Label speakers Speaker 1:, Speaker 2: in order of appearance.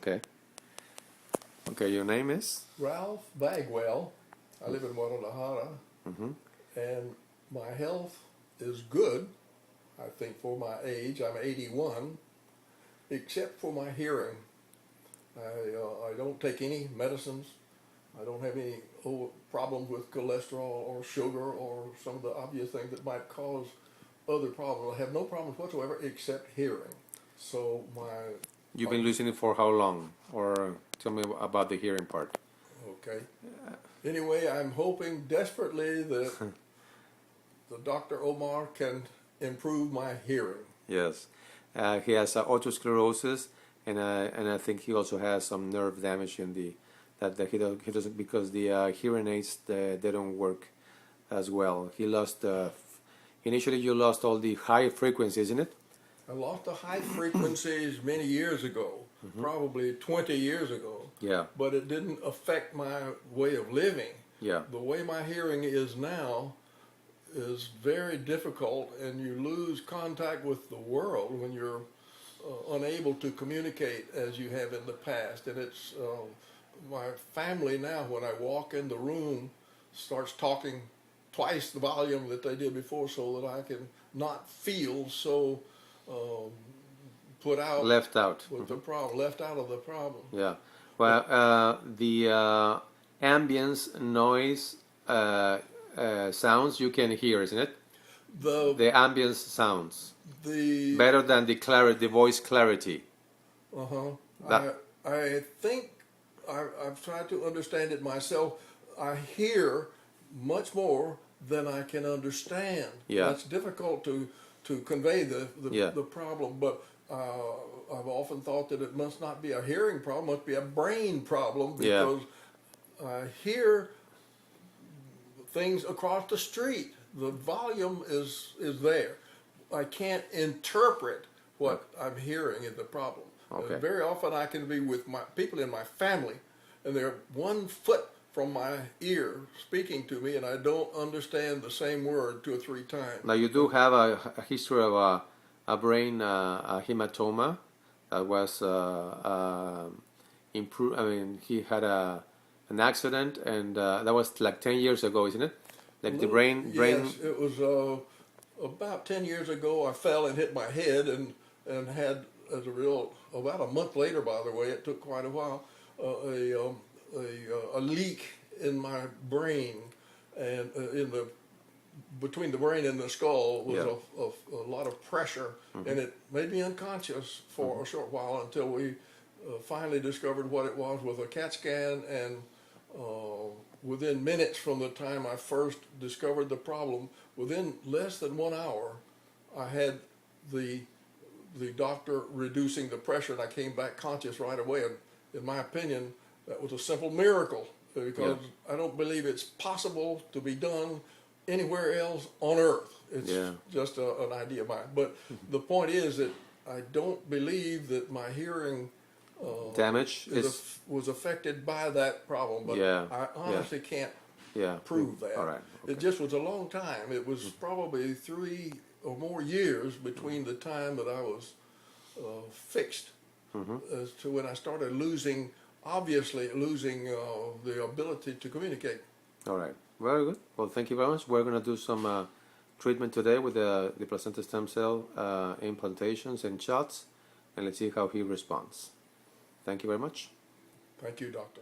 Speaker 1: Okay. Okay, your name is?
Speaker 2: Ralph Bagwell. I live in Guadalajara, and my health is good, I think, for my age. I'm 81, except for my hearing. I don't take any medicines. I don't have any problems with cholesterol or sugar or some of the obvious things that might cause other problems. I have no problems whatsoever except hearing. So
Speaker 1: You've been losing it for how long? Or tell me about the hearing part.
Speaker 2: Okay. Anyway, I'm hoping desperately that the Dr. Omar can improve my hearing.
Speaker 1: Yes. He has autosclerosis, and I think he also has some nerve damage in that he doesn't, because the hearing aids, they don't work as well. He lost initially you lost all the high frequencies, isn't it?
Speaker 2: I lost the high frequencies many years ago, probably 20 years ago.
Speaker 1: Yeah.
Speaker 2: But it didn't affect my way of living.
Speaker 1: Yeah.
Speaker 2: The way my hearing is now is very difficult, and you lose contact with the world when you're unable to communicate as you have in the past. And it's my family now, when I walk in the room, starts talking twice the volume that they did before, so that I can not feel so put out,
Speaker 1: Left out
Speaker 2: with the problem, left out of the problem.
Speaker 1: Yeah. Well, the ambience noise sounds you can hear, isn't it? The ambience sounds better than the voice clarity.
Speaker 2: I think I've tried to understand it myself. I hear much more than I can understand.
Speaker 1: Yeah.
Speaker 2: That's difficult to convey the problem, but I've often thought that it must not be a hearing problem, it must be a brain problem, because I hear things across the street. The volume is there. I can't interpret what I'm hearing is the problem.
Speaker 1: Okay.
Speaker 2: Very often I can be with my people in my family, and they're 1 foot from my ear speaking to me, and I don't understand the same word 2 or 3 times.
Speaker 1: Now you do have a history of a brain a hematoma that was improved. I mean, he had an accident, and that was like 10 years ago, isn't it? Like the brain.
Speaker 2: Yes, it was about 10 years ago. I fell and hit my head, and had, as a result, about a month later, by the way, it took quite a while, a leak in my brain, and between the brain and the skull was a lot of pressure, and it made me unconscious for a short while, until we finally discovered what it was with a CAT scan, and within minutes from the time I first discovered the problem, within less than 1 hour, I had the doctor reducing the pressure, and I came back conscious right away. And in my opinion, that was a simple miracle, because I don't believe it's possible to be done anywhere else on earth. It's just an idea of mine. But the point is that I don't believe that my hearing
Speaker 1: damage
Speaker 2: was affected by that problem. But I honestly can't prove that.
Speaker 1: All right. Okay.
Speaker 2: It just was a long time. It was probably 3 or more years between the time that I was fixed as to when I started obviously losing the ability to communicate.
Speaker 1: All right. Very good. Well, thank you very much. We're going to do some treatment today with the placenta stem cell implantations and shots, and let's see how he responds. Thank you very much.
Speaker 2: Thank you, doctor.